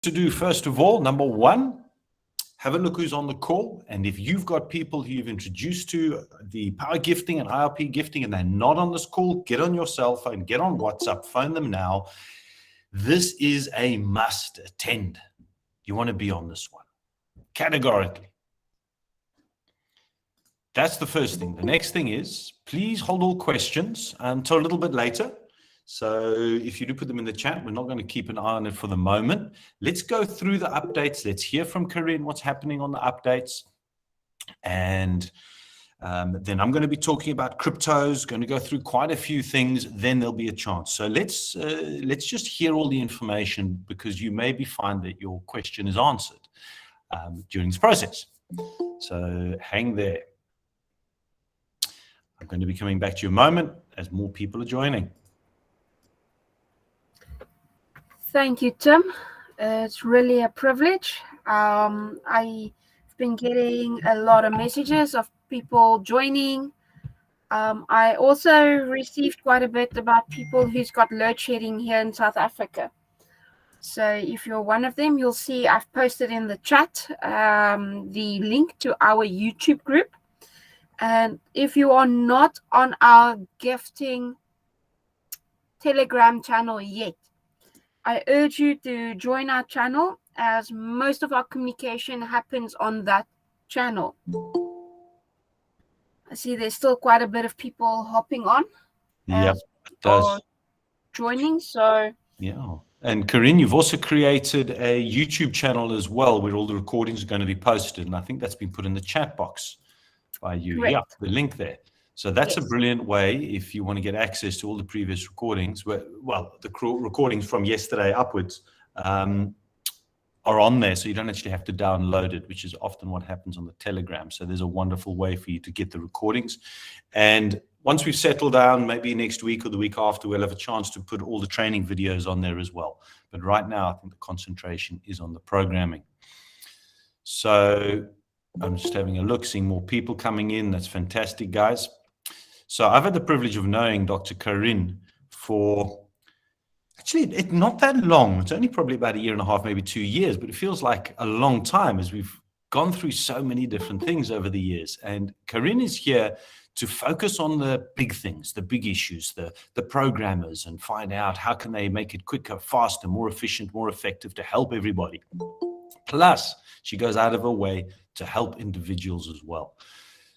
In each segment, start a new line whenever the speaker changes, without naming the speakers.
To do, first of all, number one, have a look who's on the call. And if you've got people who you've introduced to the power gifting and IRP gifting and they're not on this call, get on your cell phone, get on WhatsApp, phone them now. This is a must attend. You want to be on this one, categorically. That's the first thing. The next thing is, please hold all questions until a little bit later. So if you do put them in the chat, we're not going to keep an eye on it for the moment. Let's go through the updates. Let's hear from Corinne what's happening on the updates. And then I'm going to be talking about cryptos, going to go through quite a few things. Then there'll be a chance. So let's just hear all the information, because you maybe find that your question is answered during this process. So hang there. I'm going to be coming back to you in a moment as more people are joining.
Thank you, Tim. It's really a privilege. I've been getting a lot of messages of people joining. I also received quite a bit about people who's got load shedding here in South Africa. So if you're one of them, you'll see I've posted in the chat the link to our YouTube group. And if you are not on our gifting Telegram channel yet, I urge you to join our channel, as most of our communication happens on that channel. I see there's still quite a bit of people hopping on.
Yeah, it does.
Joining, so.
Yeah. And Corinne, you've also created a YouTube channel as well, where all the recordings are going to be posted. And I think that's been put in the chat box by you. Correct. Yeah, the link there. So that's a brilliant way if you want to get access to all the previous recordings. Well, the recordings from yesterday upwards are on there, so you don't actually have to download it, which is often what happens on the Telegram. So there's a wonderful way for you to get the recordings. And once we've settled down, maybe next week or the week after, we'll have a chance to put all the training videos on there as well. But right now, I think the concentration is on the programming. So I'm just having a look, seeing more people coming in. That's fantastic, guys. So I've had the privilege of knowing Dr. Corinne for actually not that long. It's only probably about 1.5 years, maybe 2 years, but it feels like a long time as we've gone through so many different things over the years. And Corinne is here to focus on the big things, the big issues, the programmers, and find out how can they make it quicker, faster, more efficient, more effective to help everybody. Plus, she goes out of her way to help individuals as well.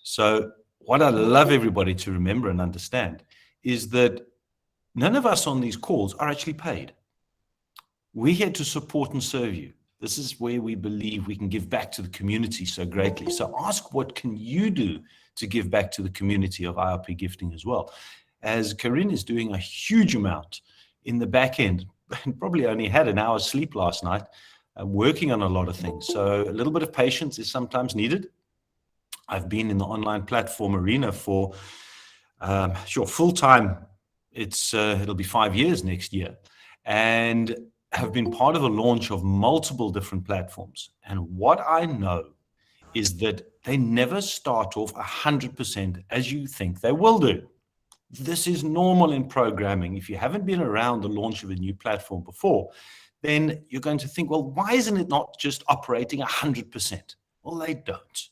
So what I love everybody to remember and understand is that none of us on these calls are actually paid. We're here to support and serve you. This is where we believe we can give back to the community so greatly. So ask, what can you do to give back to the community of IRP gifting as well? As Corinne is doing a huge amount in the back end, and probably only had an hour's sleep last night, working on a lot of things. So a little bit of patience is sometimes needed. I've been in the online platform arena for, full-time. It'll be 5 years next year, and have been part of the launch of multiple different platforms. And what I know is that they never start off 100% as you think they will do. This is normal in programming. If you haven't been around the launch of a new platform before, then you're going to think, well, why isn't it not just operating 100%? Well, they don't.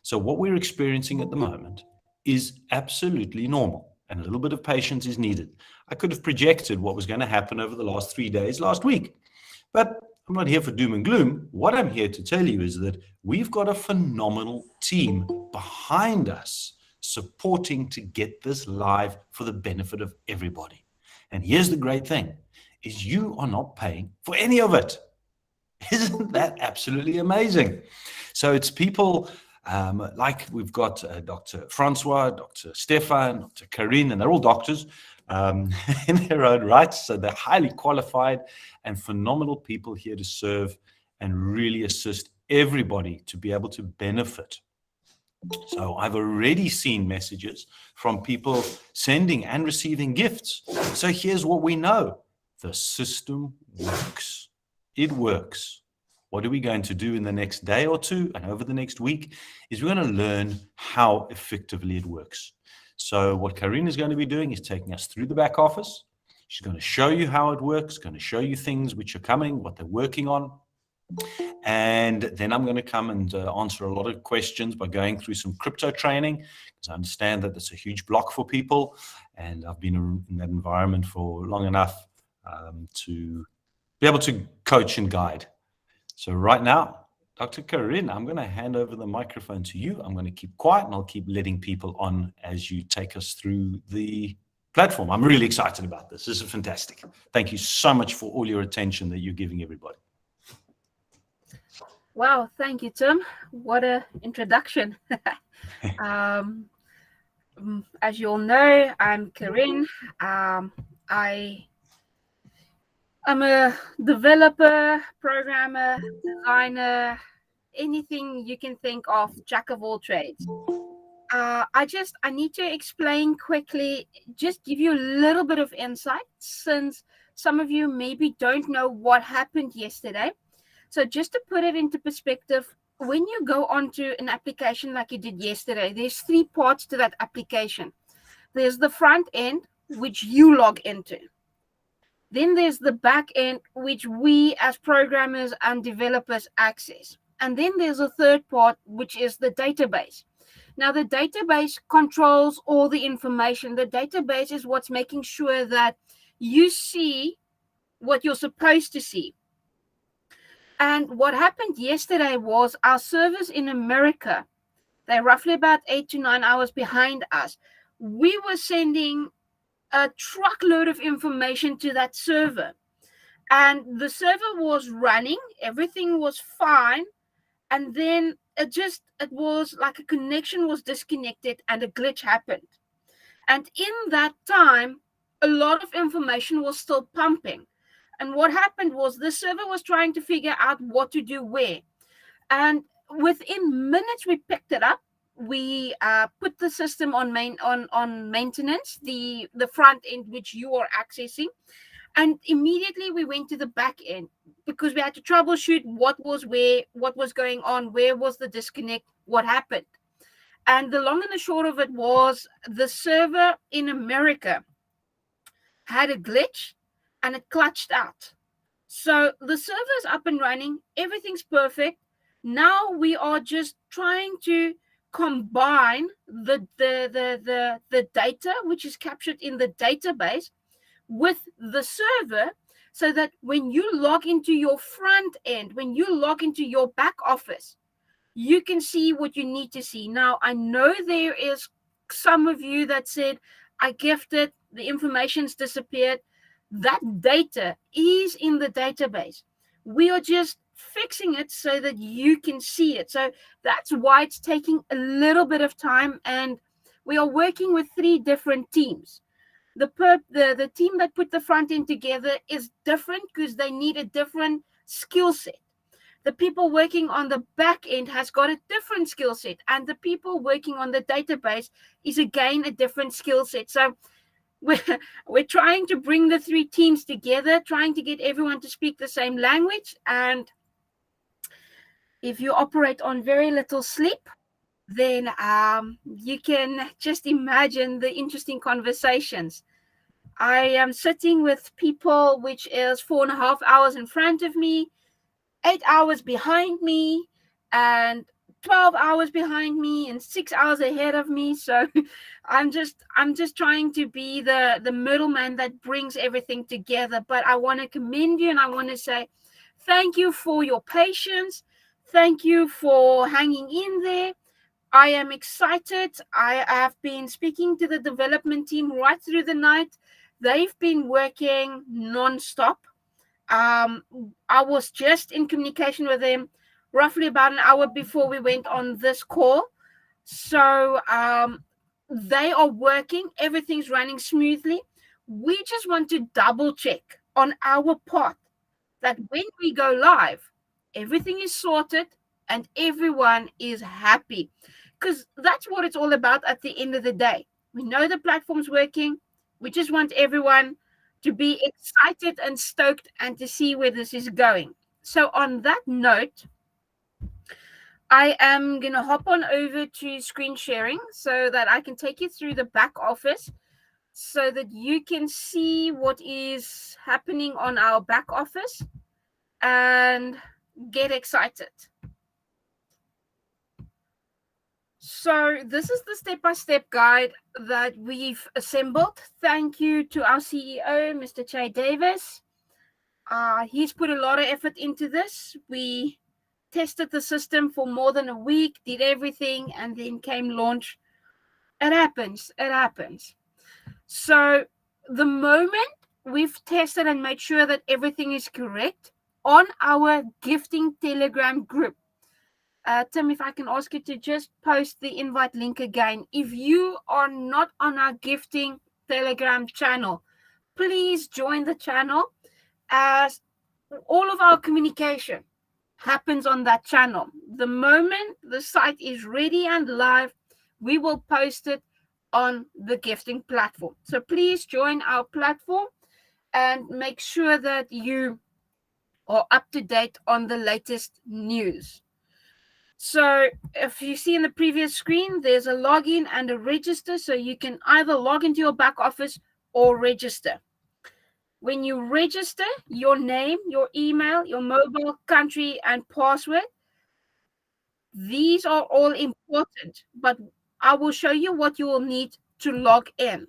So what we're experiencing at the moment is absolutely normal, and a little bit of patience is needed. I could have projected what was going to happen over the last 3 days last week, but I'm not here for doom and gloom. What I'm here to tell you is that we've got a phenomenal team behind us supporting to get this live for the benefit of everybody. And here's the great thing, is you are not paying for any of it. Isn't that absolutely amazing? So it's people like we've got Dr. Francois, Dr. Stefan, Dr. Corinne, and they're all doctors in their own rights. So they're highly qualified and phenomenal people here to serve and really assist everybody to be able to benefit. So I've already seen messages from people sending and receiving gifts. So here's what we know. The system works. It works. What are we going to do in the next day or two and over the next week is we're going to learn how effectively it works. So what Corinne is going to be doing is taking us through the back office. She's going to show you how it works, going to show you things which are coming, what they're working on. And then I'm going to come and answer a lot of questions by going through some crypto training, because I understand that it's a huge block for people. And I've been in that environment for long enough to be able to coach and guide. So right now, Dr. Corinne, I'm going to hand over the microphone to you. I'm going to keep quiet and I'll keep letting people on as you take us through the platform. I'm really excited about this. This is fantastic. Thank you so much for all your attention that you're giving everybody.
Wow, thank you, Tim. What an introduction. As you all know, I'm Corinne. I'm a developer, programmer, designer, anything you can think of, jack of all trades. I need to explain quickly, just give you a little bit of insight, since some of you maybe don't know what happened yesterday. So just to put it into perspective, when you go onto an application like you did yesterday, there's 3 parts to that application. There's the front end, which you log into. Then there's the back end, which we as programmers and developers access. And then there's a third part, which is the database. Now, the database controls all the information. The database is what's making sure that you see what you're supposed to see. And what happened yesterday was our servers in America, they're roughly about 8 to 9 hours behind us. We were sending a truckload of information to that server. And the server was running, everything was fine. And then it was like a connection was disconnected and a glitch happened. And in that time, a lot of information was still pumping. And what happened was the server was trying to figure out what to do where. And within minutes, we picked it up. We put the system on maintenance, the front end, which you are accessing. And immediately we went to the back end, because we had to troubleshoot what was where, what was going on, where was the disconnect, what happened. And the long and the short of it was the server in America had a glitch and it clutched out. So the server is up and running. Everything's perfect. Now we are just trying to combine the data, which is captured in the database, with the server, so that when you log into your front end, when you log into your back office, you can see what you need to see. Now, I know there is some of you that said, I gifted, the information's disappeared. That data is in the database. We are just fixing it so that you can see it. So that's why it's taking a little bit of time, and we are working with 3 different teams. The team that put the front end together is different because they need a different skill set. The people working on the back end has got a different skill set, and the people working on the database is again a different skill set. So we're trying to bring the 3 teams together, trying to get everyone to speak the same language. And if you operate on very little sleep, then you can just imagine the interesting conversations. I am sitting with people which is 4.5 hours in front of me, 8 hours behind me, and 12 hours behind me, and 6 hours ahead of me. So I'm just trying to be the middleman that brings everything together. But I want to commend you, and I want to say thank you for your patience. Thank you for hanging in there. I am excited. I have been speaking to the development team right through the night. They've been working non-stop. I was just in communication with them roughly about an hour before we went on this call. So they are working. Everything's running smoothly. We just want to double check on our part that when we go live, everything is sorted and everyone is happy, because that's what it's all about at the end of the day. We know the platform's working. We just want everyone to be excited and stoked and to see where this is going. So on that note, I am going to hop on over to screen sharing so that I can take you through the back office. so that you can see what is happening on our back office and get excited. So this is the step-by-step guide that we've assembled. Thank you to our CEO, Mr. Jay Davis. He's put a lot of effort into this. We tested the system for more than a week, did everything, and then came launch. It happens. It happens. So the moment we've tested and made sure that everything is correct on our gifting Telegram group, Tim, if I can ask you to just post the invite link again. If you are not on our gifting Telegram channel, please join the channel, as all of our communication happens on that channel. The moment the site is ready and live, we will post it on the gifting platform. So please join our platform and make sure that you are up to date on the latest news. So if you see in the previous screen, there's a login and a register. So you can either log into your back office or register. When you register, your name, your email, your mobile, country, and password, these are all important, but I will show you what you will need to log in.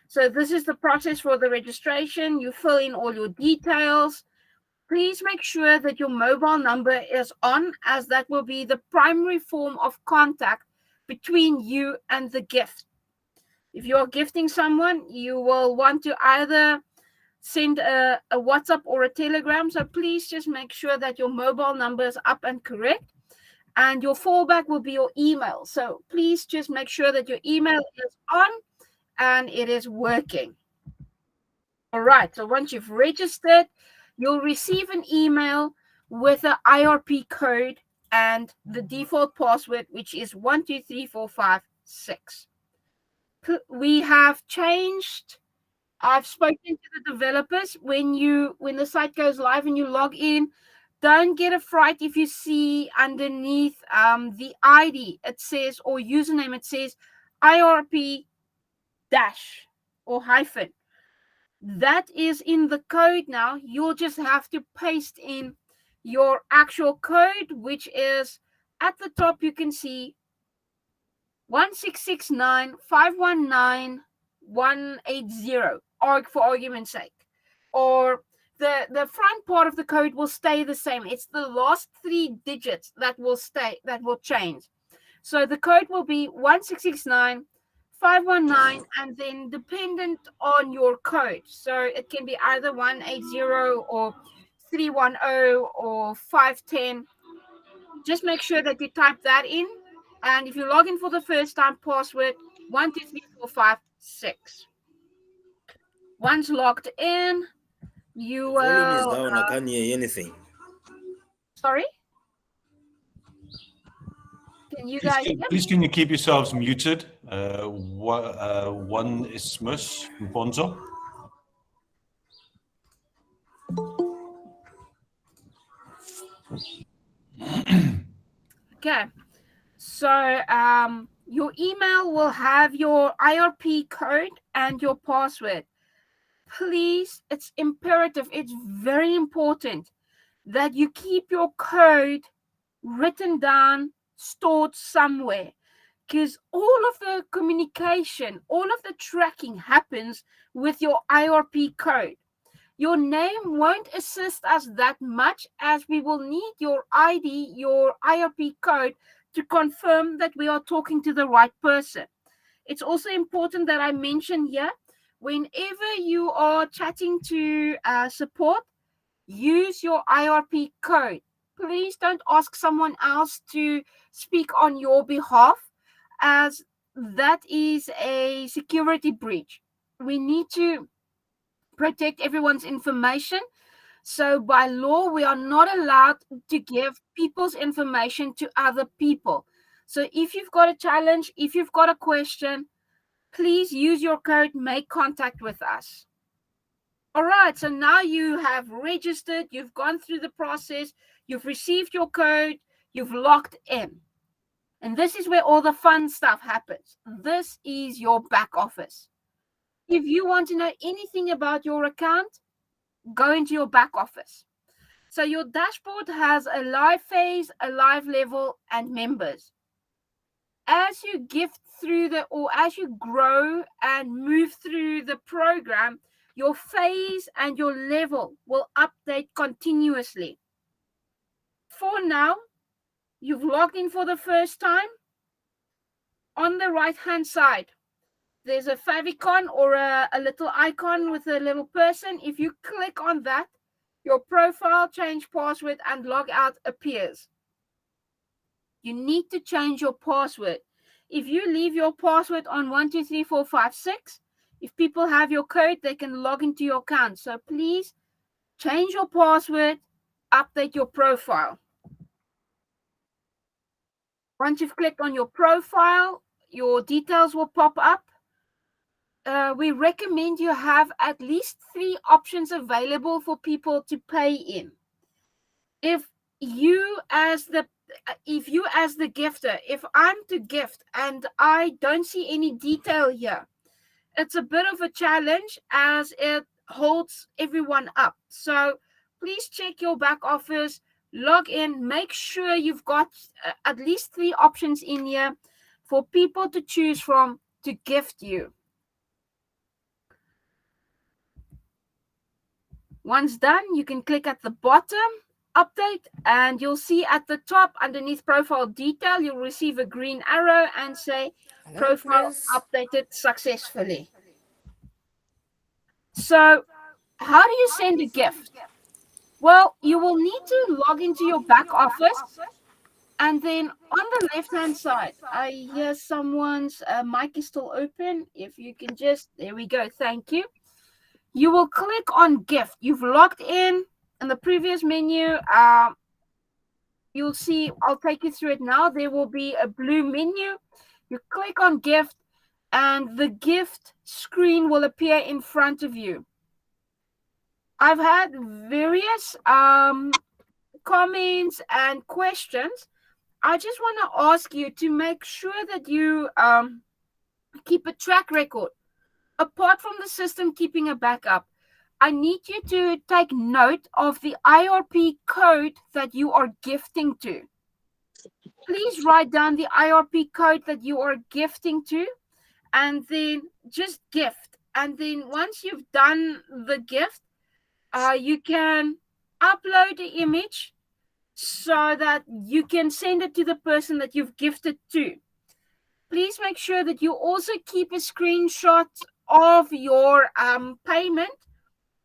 So this is the process for the registration. You fill in all your details. Please make sure that your mobile number is on, as that will be the primary form of contact between you and the gift. If you're gifting someone, you will want to either send a WhatsApp or a Telegram. So please just make sure that your mobile number is up and correct. And your fallback will be your email. So please just make sure that your email is on and it is working. All right. So once you've registered, you'll receive an email with an IRP code and the default password, which is 123456. We have changed. I've spoken to the developers. When the site goes live and you log in, don't get a fright if you see underneath the ID it says, or username it says IRP dash or hyphen. That is in the code now. You'll just have to paste in your actual code, which is at the top. You can see 1669519 for argument's sake. Or the front part of the code will stay the same. It's the last 3 digits that will change. So the code will be 1669519, and then dependent on your code. So it can be either 180 or 310 or 510. Just make sure that you type that in. And if you log in for the first time, password 123456. Once logged in, you will.
Volume is down. I can't hear anything.
Sorry? Can you guys hear me?
Please can you keep yourselves muted? One Ismus Mponzo.
Okay. So your email will have your IRP code and your password. Please, it's imperative, it's very important that you keep your code written down, stored somewhere, because all of the communication, all of the tracking happens with your IRP code. Your name won't assist us that much, as we will need your ID, your IRP code, to confirm that we are talking to the right person. It's also important that I mention here, whenever you are chatting to support, use your IRP code. Please don't ask someone else to speak on your behalf, as that is a security breach. We need to protect everyone's information. So by law, we are not allowed to give people's information to other people. So if you've got a challenge, if you've got a question, please use your code, make contact with us. All right, so now you have registered, you've gone through the process, you've received your code, you've logged in. And this is where all the fun stuff happens. This is your back office. If you want to know anything about your account, go into your back office. So your dashboard has a live phase, a live level, and members. As you gift through or as you grow and move through the program, your phase and your level will update continuously. For now, you've logged in for the first time. On the right-hand side, there's a favicon or a little icon with a little person. If you click on that, your profile, change password, and log out appears. You need to change your password. If you leave your password on 123456, if people have your code, they can log into your account. So please change your password, update your profile. Once you've clicked on your profile, your details will pop up. We recommend you have at least 3 options available for people to pay in. If you as the gifter, if I'm to gift and I don't see any detail here, it's a bit of a challenge as it holds everyone up. So please check your back office, log in, make sure you've got at least 3 options in here for people to choose from to gift you. Once done, you can click at the bottom, update, and you'll see at the top underneath profile detail, you'll receive a green arrow and say profile updated successfully. So how do you send a gift? Well, you will need to log into your back office, and then on the left-hand side, I hear someone's mic is still open. If you can just, there we go, thank you. You will click on gift. You've logged in the previous menu. You'll see, I'll take you through it now. There will be a blue menu. You click on gift and the gift screen will appear in front of you. I've had various comments and questions. I just want to ask you to make sure that you keep a track record. Apart from the system keeping a backup, I need you to take note of the IRP code that you are gifting to. Please write down the IRP code that you are gifting to and then just gift. And then once you've done the gift, you can upload the image so that you can send it to the person that you've gifted to. Please make sure that you also keep a screenshot of your payment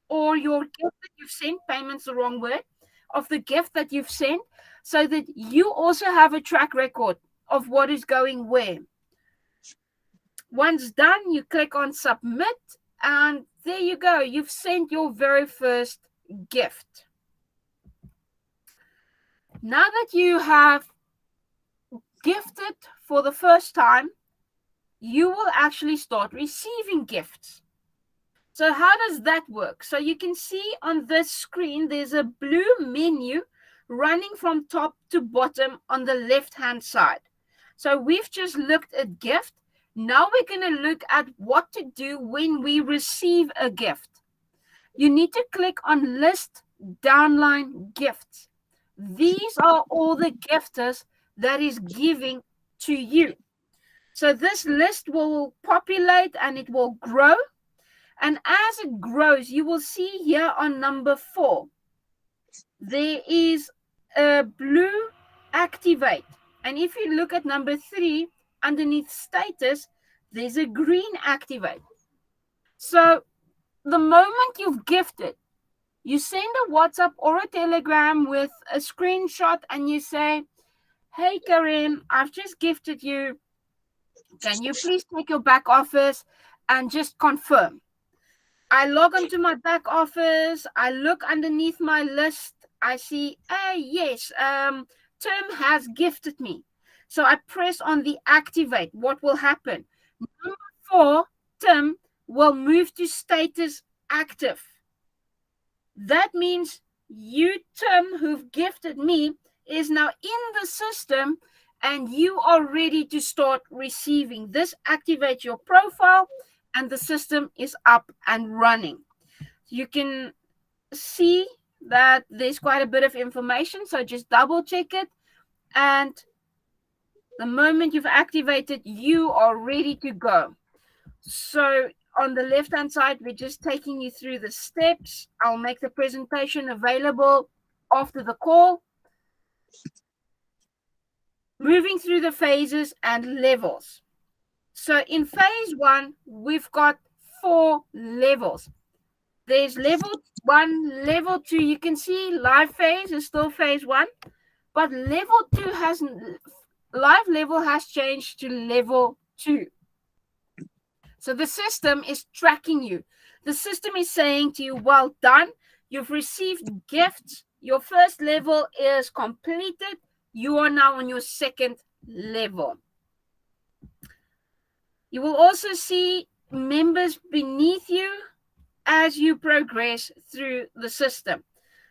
or your gift that you've sent. Payment's the wrong word. Of the gift that you've sent, so that you also have a track record of what is going where. Once done, you click on submit and there you go. You've sent your very first gift. Now that you have gifted for the first time, you will actually start receiving gifts. So how does that work? So you can see on this screen, there's a blue menu running from top to bottom on the left-hand side. So we've just looked at gift. Now we're going to look at what to do when we receive a gift. You need to click on list downline gifts. These are all the gifters that is giving to you. So this list will populate and it will grow. And as it grows, you will see here on number 4, there is a blue activate. And if you look at number 3, underneath status, there's a green activate. So the moment you've gifted, you send a WhatsApp or a Telegram with a screenshot and you say, hey, Karen, I've just gifted you. Can you please take your back office and just confirm? I log into my back office. I look underneath my list. I see, yes, Tim has gifted me. So I press on the activate. What will happen? Number 4, Tim, will move to status active. That means you, Tim, who've gifted me, is now in the system and you are ready to start receiving. This activates your profile and the system is up and running. You can see that there's quite a bit of information, so just double check it, and the moment you've activated, you are ready to go. So on the left hand side, we're just taking you through the steps. I'll make the presentation available after the call. Moving through the phases and levels. So in phase 1, we've got 4 levels. There's level 1, level 2. You can see live phase is still phase 1, but level 2 live level has changed to level 2. So the system is tracking you. The system is saying to you, well done. You've received gifts. Your first level is completed. You are now on your second level. You will also see members beneath you as you progress through the system.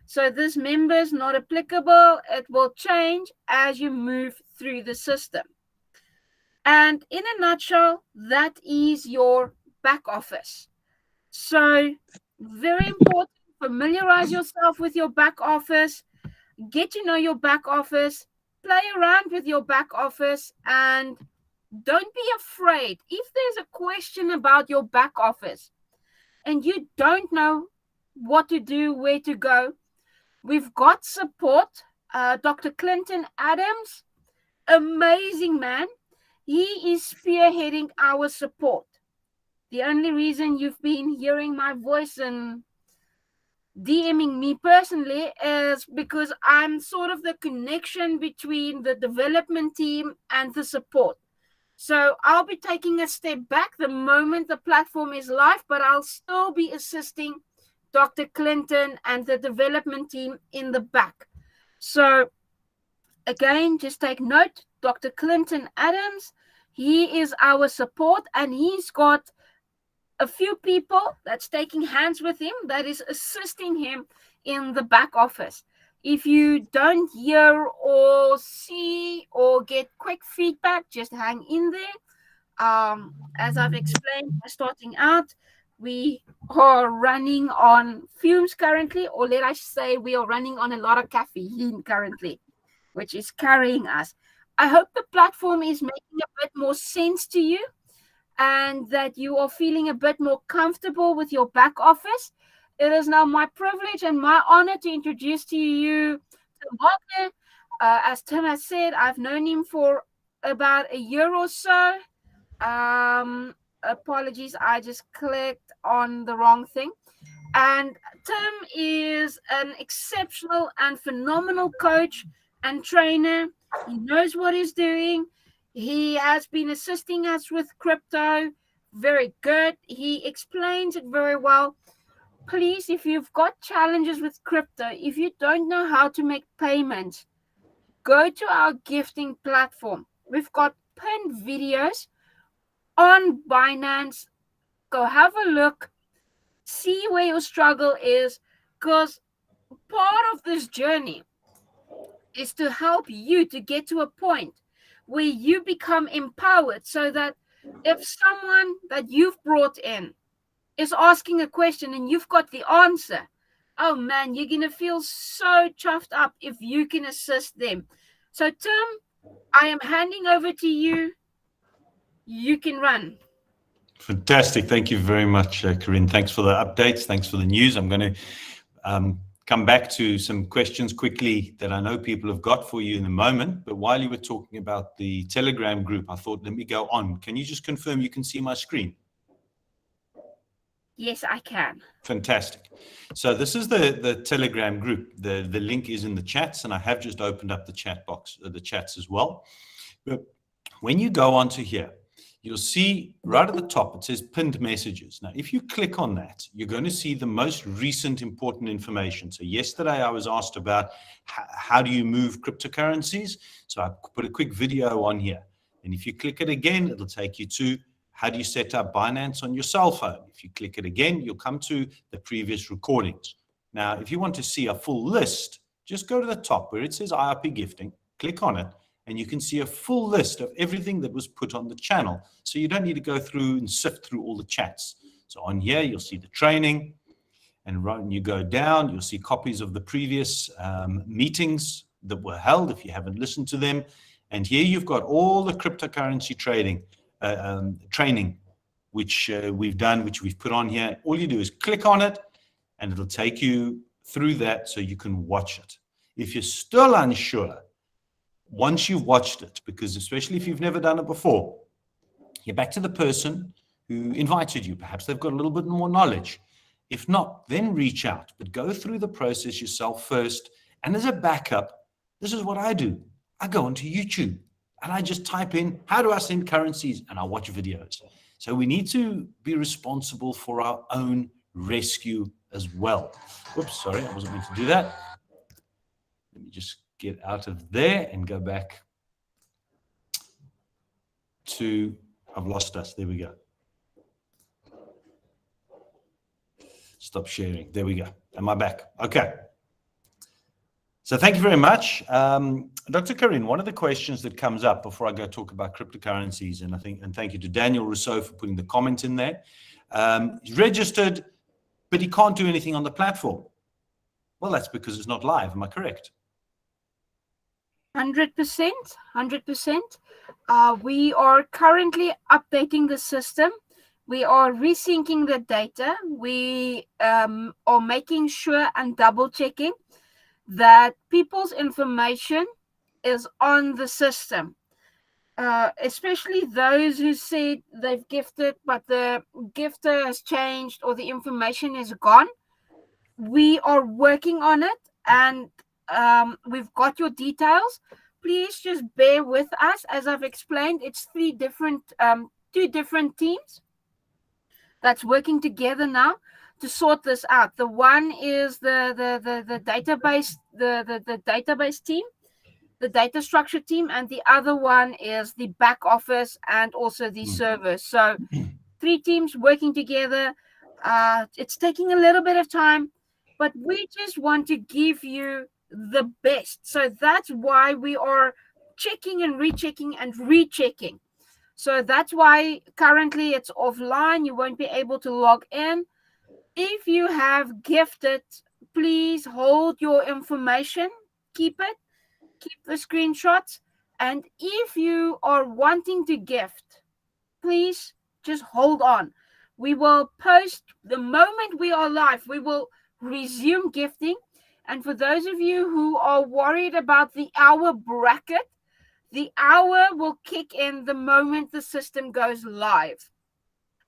So this member is not applicable. It will change as you move through the system. And in a nutshell, that is your back office. So very important, familiarize yourself with your back office, get to know your back office, play around with your back office, and don't be afraid. If there's a question about your back office and you don't know what to do, where to go, we've got support. Dr. Clinton Adams, amazing man. He is spearheading our support. The only reason you've been hearing my voice and DMing me personally is because I'm sort of the connection between the development team and the support. So I'll be taking a step back the moment the platform is live, but I'll still be assisting Dr. Clinton and the development team in the back. So again, just take note, Dr. Clinton Adams, he is our support, and he's got a few people that's taking hands with him, that is assisting him in the back office. If you don't hear or see or get quick feedback, just hang in there. As I've explained, starting out, we are running on fumes currently, or let us say we are running on a lot of caffeine currently, which is carrying us. I hope the platform is making a bit more sense to you, and that you are feeling a bit more comfortable with your back office. It is now my privilege and my honor to introduce to you Tim Wagner. As Tim has said, I've known him for about a year or so. Apologies, I just clicked on the wrong thing. And Tim is an exceptional and phenomenal coach and trainer. He knows what he's doing. He has been assisting us with crypto. Very good. He explains it very well. Please, if you've got challenges with crypto, if you don't know how to make payments, go to our gifting platform. We've got pinned videos on Binance. Go have a look. See where your struggle is, because part of this journey is to help you to get to a point where you become empowered, so that if someone that you've brought in is asking a question and you've got the answer, oh man, you're going to feel so chuffed up if you can assist them. So Tim, I am handing over to you. You can run.
Fantastic. Thank you very much, Corinne. Thanks for the updates. Thanks for the news. I'm going to come back to some questions quickly that I know people have got for you in a moment. But while you were talking about the Telegram group, I thought, let me go on. Can you just confirm you can see my screen?
Yes, I can.
Fantastic. So this is the Telegram group. The link is in the chats, and I have just opened up the chat box, the chats as well. But when you go onto here, you'll see right at the top, it says pinned messages. Now, if you click on that, you're going to see the most recent important information. So yesterday I was asked about how do you move cryptocurrencies? So I put a quick video on here. And if you click it again, it'll take you to how do you set up Binance on your cell phone. If you click it again, you'll come to the previous recordings. Now, if you want to see a full list, just go to the top where it says IRP gifting, click on it, and you can see a full list of everything that was put on the channel. So you don't need to go through and sift through all the chats. So on here, you'll see the training, and right when you go down, you'll see copies of the previous meetings that were held if you haven't listened to them. And here you've got all the cryptocurrency trading training, which we've done, which we've put on here. All you do is click on it, and it'll take you through that so you can watch it. If you're still unsure, once you've watched it, because especially if you've never done it before, get back to the person who invited you. Perhaps they've got a little bit more knowledge. If not, then reach out, but go through the process yourself first. And as a backup, this is what I do. I go onto YouTube and I just type in, how do I send currencies? And I watch videos. So we need to be responsible for our own rescue as well. Whoops, sorry, I wasn't meant to do that. Let me just get out of there and go back to, I've lost us. There we go. Stop sharing. There we go. Am I back? Okay. So thank you very much. Dr. Karin, one of the questions that comes up before I go talk about cryptocurrencies, and thank you to Daniel Rousseau for putting the comment in there. He's registered, but he can't do anything on the platform. Well, that's because it's not live. Am I correct?
100%. 100%. We are currently updating the system. We are resyncing the data. We are making sure and double checking that people's information is on the system, especially those who said they've gifted, but the gifter has changed or the information is gone. We are working on it, and we've got your details. Please just bear with us. As I've explained, it's two different teams that's working together now to sort this out. The one is the database, the database team, the data structure team, and the other one is the back office and also the servers. So 3 teams working together. It's taking a little bit of time, but we just want to give you the best. So that's why we are checking and rechecking and rechecking. So that's why currently it's offline. You won't be able to log in. If you have gifted, please hold your information. Keep it. Keep the screenshots. And if you are wanting to gift, please just hold on. We will post the moment we are live. We will resume gifting. And for those of you who are worried about the hour bracket, the hour will kick in the moment the system goes live.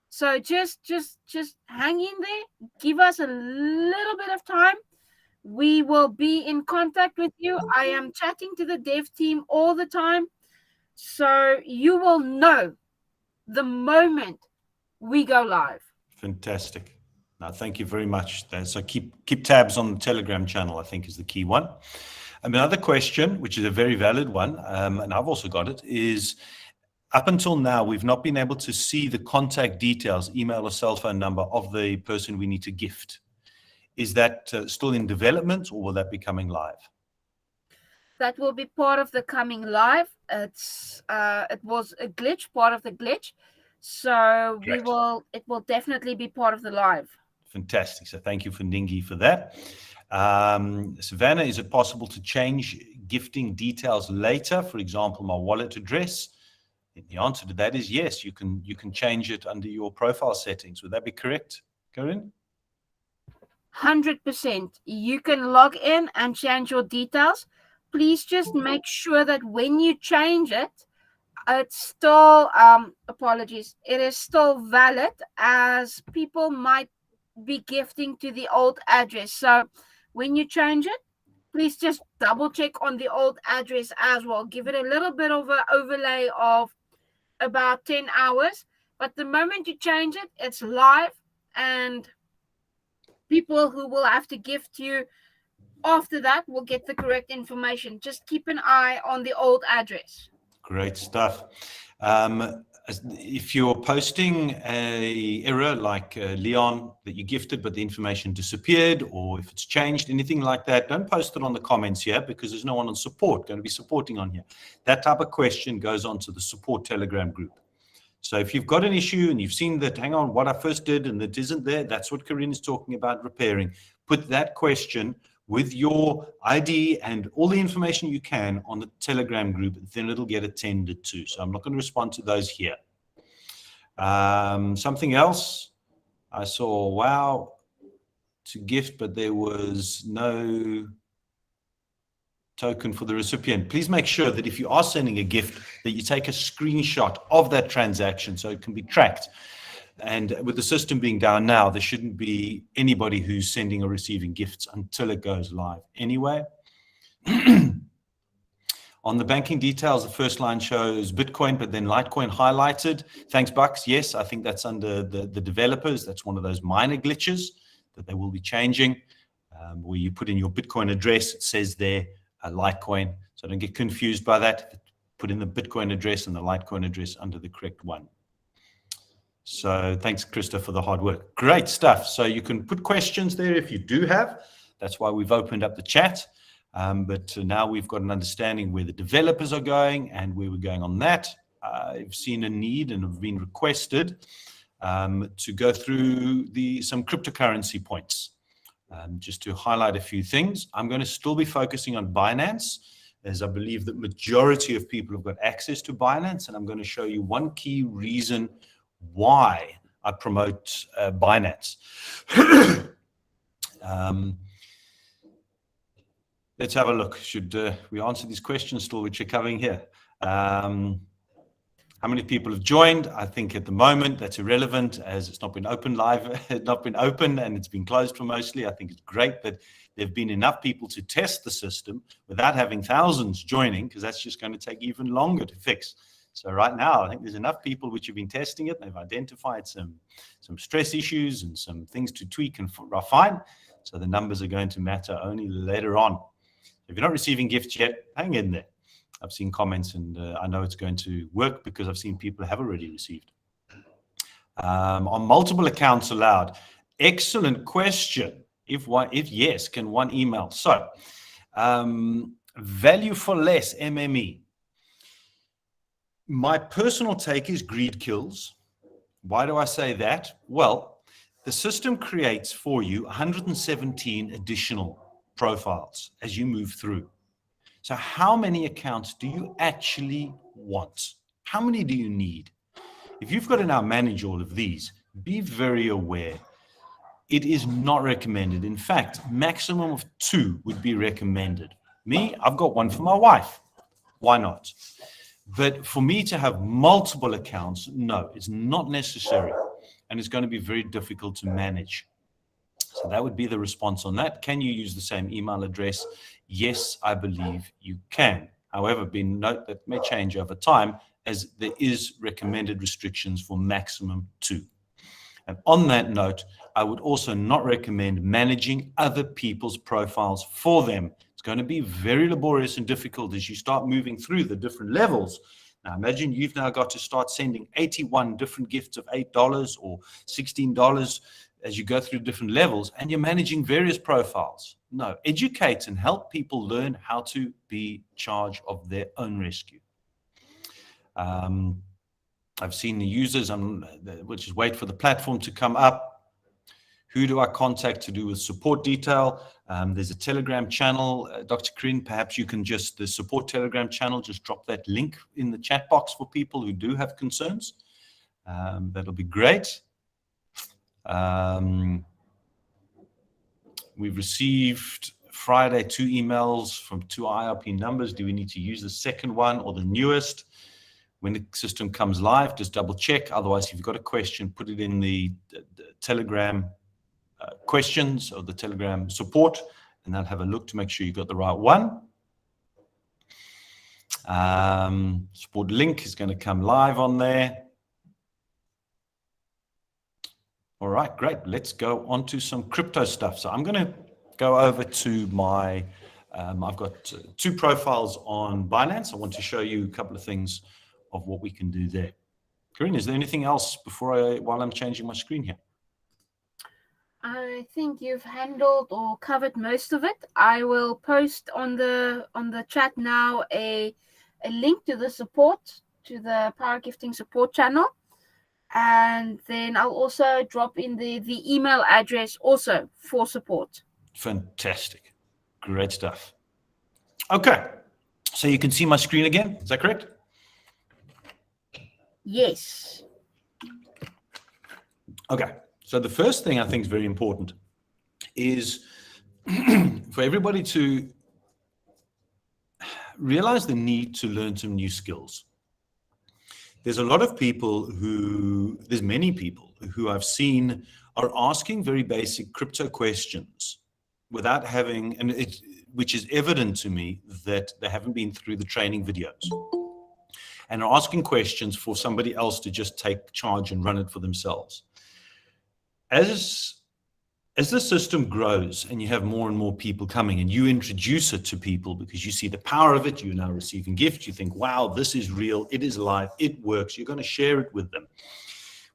So just hang in there. Give us a little bit of time. We will be in contact with you. I am chatting to the dev team all the time. So you will know the moment we go live.
Fantastic. No, thank you very much. So keep tabs on the Telegram channel, I think, is the key one. Another question, which is a very valid one, and I've also got it, is up until now, we've not been able to see the contact details, email or cell phone number of the person we need to gift. Is that still in development, or will that be coming live?
That will be part of the coming live. It was a glitch, part of the glitch. So it will definitely be part of the live.
Fantastic. So thank you for Ningi for that. Savannah, is it possible to change gifting details later? For example, my wallet address. The answer to that is yes. You can change it under your profile settings. Would that be correct, Karin?
100%. You can log in and change your details. Please just make sure that when you change it, it's still apologies. It is still valid, as people might be gifting to the old address. So when you change it, please just double check on the old address as well. Give it a little bit of an overlay of about 10 hours. But the moment you change it, it's live, and people who will have to gift you after that will get the correct information. Just keep an eye on the old address.
Great stuff. if you're posting a error like Leon that you gifted, but the information disappeared, or if it's changed, anything like that, don't post it on the comments here because there's no one on support going to be supporting on here. That type of question goes on to the support Telegram group. So if you've got an issue and you've seen that, hang on, what I first did and it isn't there, that's what Corinne is talking about repairing. Put that question with your ID and all the information you can on the Telegram group, then it'll get attended to. So I'm not going to respond to those here. Something else I saw, wow, to gift, but there was no token for the recipient. Please make sure that if you are sending a gift, that you take a screenshot of that transaction so it can be tracked. And with the system being down now, there shouldn't be anybody who's sending or receiving gifts until it goes live anyway. On the banking details, the first line shows Bitcoin, but then Litecoin highlighted. Thanks, Bucks. Yes, I think that's under the developers. That's one of those minor glitches that they will be changing, where you put in your Bitcoin address. It says there Litecoin. So don't get confused by that. Put in the Bitcoin address and the Litecoin address under the correct one. So thanks, Krista, for the hard work. Great stuff. So you can put questions there if you do have. That's why we've opened up the chat. But now we've got an understanding where the developers are going and where we're going on that. I've seen a need and have been requested to go through some cryptocurrency points. Just to highlight a few things, I'm going to still be focusing on Binance, as I believe that majority of people have got access to Binance, and I'm going to show you one key reason why I promote Binance. Let's have a look. Should we answer these questions still, which are covering here? How many people have joined? I think at the moment that's irrelevant, as it's not been open live, not been open, and it's been closed for mostly. I think it's great that there have been enough people to test the system without having thousands joining, because that's just going to take even longer to fix. So right now, I think there's enough people which have been testing it. They've identified some stress issues and some things to tweak and refine. So the numbers are going to matter only later on. If you're not receiving gifts yet, hang in there. I've seen comments, and I know it's going to work because I've seen people have already received. On multiple accounts allowed? Excellent question. If yes, can one email? So, value for less, MME. My personal take is greed kills. Why do I say that? Well, the system creates for you 117 additional profiles as you move through. So how many accounts do you actually want? How many do you need? If you've got to now manage all of these, be very aware. It is not recommended. In fact, maximum of 2 would be recommended. Me, I've got one for my wife. Why not? But for me to have multiple accounts, no, it's not necessary. And it's going to be very difficult to manage. So that would be the response on that. Can you use the same email address? Yes, I believe you can. However, note that may change over time, as there is recommended restrictions for maximum 2. And on that note, I would also not recommend managing other people's profiles for them. It's going to be very laborious and difficult as you start moving through the different levels. Now, imagine you've now got to start sending 81 different gifts of $8 or $16 as you go through different levels, and you're managing various profiles. No, educate and help people learn how to be in charge of their own rescue. I've seen the users, which is wait for the platform to come up. Who do I contact to do with support detail? There's a Telegram channel. Dr. Corinne, perhaps you can the support Telegram channel, just drop that link in the chat box for people who do have concerns. That'll be great. We've received Friday 2 emails from 2 IRP numbers. Do we need to use the second one or the newest? When the system comes live, just double check. Otherwise, if you've got a question, put it in the Telegram questions or the Telegram support, and they'll have a look to make sure you got the right one. Support link is going to come live on there. All right, great. Let's go on to some crypto stuff. So I'm going to go over to my, I've got 2 profiles on Binance. I want to show you a couple of things of what we can do there. Corinne, is there anything else while I'm changing my screen here?
I think you've handled or covered most of it. I will post on the chat now a link to the Power Gifting support channel. And then I'll also drop in the email address also for support.
Fantastic. Great stuff. Okay. So you can see my screen again. Is that correct?
Yes.
Okay. So the first thing I think is very important is for everybody to realize the need to learn some new skills. There's many people who I've seen are asking very basic crypto questions without having, which is evident to me that they haven't been through the training videos and are asking questions for somebody else to just take charge and run it for themselves. As the system grows and you have more and more people coming and you introduce it to people because you see the power of it, you're now receiving gifts, you think, wow, this is real, it is live, it works, you're going to share it with them.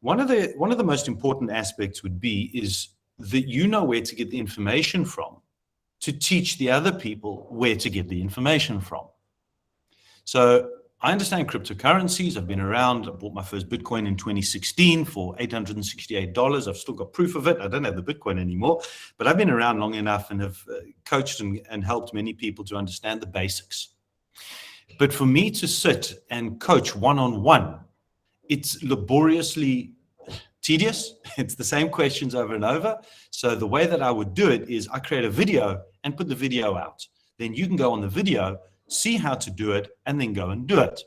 One of the most important aspects would be is that you know where to get the information from to teach the other people where to get the information from. So I understand cryptocurrencies. I've been around. I bought my first Bitcoin in 2016 for $868. I've still got proof of it. I don't have the Bitcoin anymore, but I've been around long enough and have coached and helped many people to understand the basics. But for me to sit and coach one-on-one, it's laboriously tedious. It's the same questions over and over. So the way that I would do it is I create a video and put the video out. Then you can go on the video, see how to do it, and then go and do it.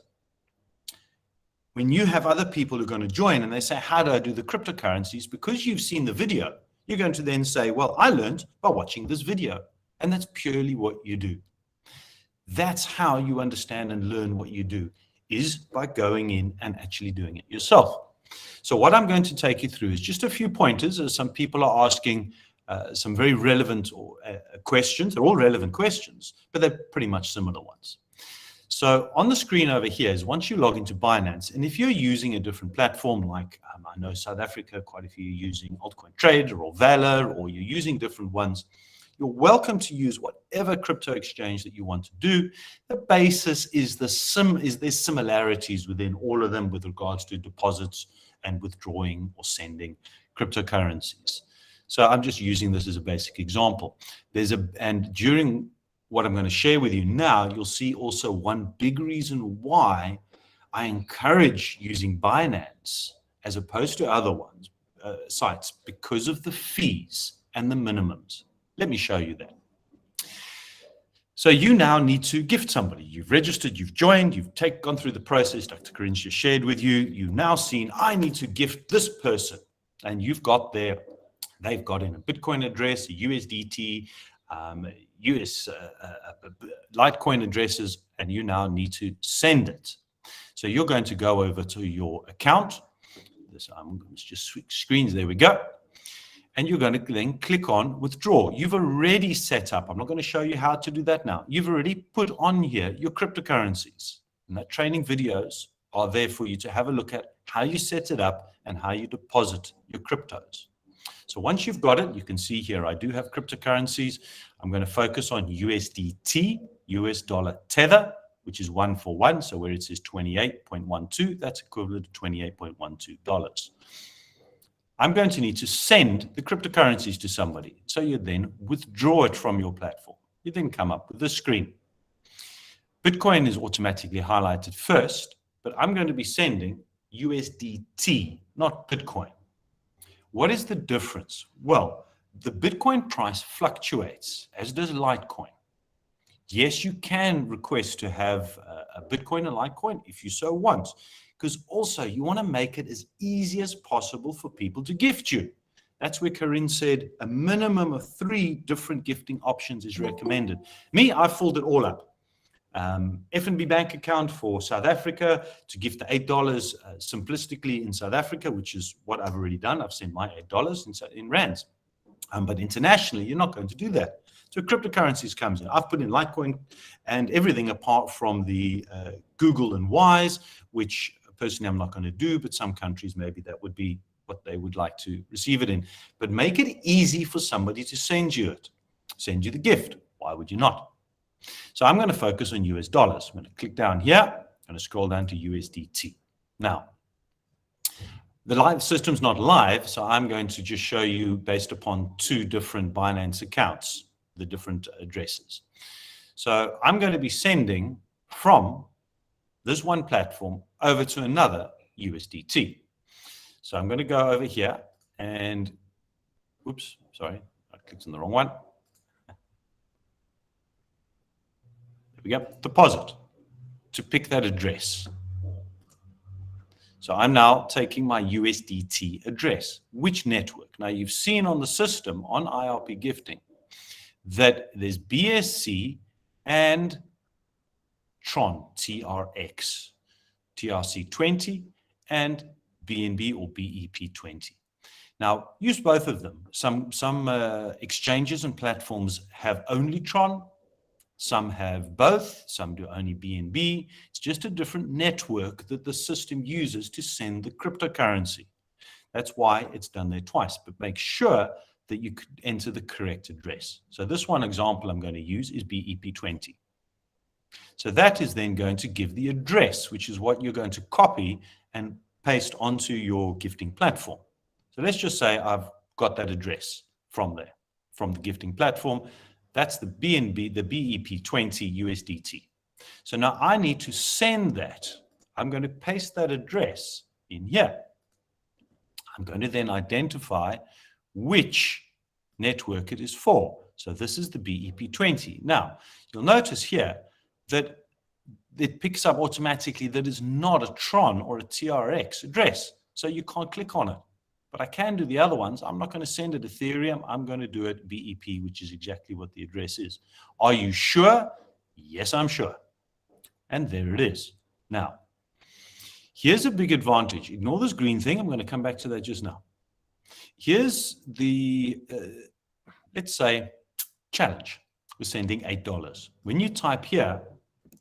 When you have other people who are going to join and they say, how do I do the cryptocurrencies? Because you've seen the video, you're going to then say, well, I learned by watching this video. And that's purely what you do. That's how you understand and learn what you do, is by going in and actually doing it yourself. So what I'm going to take you through is just a few pointers, as some people are asking some very relevant questions. They're all relevant questions, but they're pretty much similar ones. So on the screen over here is once you log into Binance, and if you're using a different platform, like I know South Africa, quite a few are using Altcoin Trader or Valor, or you're using different ones, you're welcome to use whatever crypto exchange that you want to do. The basis is there's similarities within all of them with regards to deposits and withdrawing or sending cryptocurrencies. So I'm just using this as a basic example. And during what I'm going to share with you now, you'll see also one big reason why I encourage using Binance as opposed to other sites, because of the fees and the minimums. Let me show you that. So you now need to gift somebody. You've registered, you've joined, you've gone through the process Dr. Corinne just shared with you. You've now seen, I need to gift this person. And you've got they've got in a Bitcoin address, a USDT, US Litecoin addresses, and you now need to send it. So you're going to go over to your account. Let's just switch screens. There we go. And you're going to then click on withdraw. You've already set up. I'm not going to show you how to do that now. You've already put on here your cryptocurrencies. And that training videos are there for you to have a look at how you set it up and how you deposit your cryptos. So once you've got it, you can see here, I do have cryptocurrencies. I'm going to focus on USDT, US dollar tether, which is 1-for-1. So where it says 28.12, that's equivalent to $28.12. I'm going to need to send the cryptocurrencies to somebody. So you then withdraw it from your platform. You then come up with this screen. Bitcoin is automatically highlighted first, but I'm going to be sending USDT, not Bitcoin. What is the difference? Well, the Bitcoin price fluctuates, as does Litecoin. Yes, you can request to have a Bitcoin and Litecoin if you so want, because also you want to make it as easy as possible for people to gift you. That's where Corinne said a minimum of 3 different gifting options is recommended. Me, I filled it all up. FNB bank account for South Africa to gift the $8 simplistically in South Africa, which is what I've already done. I've sent my $8 in rands. But internationally, you're not going to do that. So cryptocurrencies comes in. I've put in Litecoin and everything apart from the Google and Wise, which personally, I'm not going to do, but some countries, maybe that would be what they would like to receive it in. But make it easy for somebody to send you it, send you the gift. Why would you not? So I'm going to focus on US dollars. I'm going to click down here. I'm going to scroll down to USDT. Now, the live system's not live, so I'm going to just show you based upon 2 different Binance accounts, the different addresses. So I'm going to be sending from this one platform over to another USDT. So I'm going to go over here and, oops, sorry, I clicked on the wrong one. There we go, deposit, to pick that address. So I'm now taking my USDT address. Which network? Now you've seen on the system on IRP gifting that there's BSC and Tron, TRX, TRC20, and BNB or BEP20. Now, use both of them. Some exchanges and platforms have only Tron. Some have both. Some do only BNB. It's just a different network that the system uses to send the cryptocurrency. That's why it's done there twice. But make sure that you could enter the correct address. So this one example I'm going to use is BEP20. So that is then going to give the address, which is what you're going to copy and paste onto your gifting platform. So let's just say I've got that address from there, from the gifting platform. That's the BNB, the BEP20 USDT. So now I need to send that. I'm going to paste that address in here. I'm going to then identify which network it is for. So this is the BEP20. Now, you'll notice here that it picks up automatically that is not a Tron or a TRX address. So you can't click on it. But I can do the other ones. I'm not going to send it Ethereum. I'm going to do it BEP, which is exactly what the address is. Are you sure? Yes, I'm sure. And there it is. Now, here's a big advantage. Ignore this green thing. I'm going to come back to that just now. Here's the, let's say, challenge. We're sending $8. When you type here,